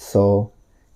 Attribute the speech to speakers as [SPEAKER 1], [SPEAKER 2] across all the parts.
[SPEAKER 1] 100،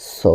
[SPEAKER 1] 100۔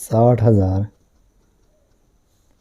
[SPEAKER 1] 60,000۔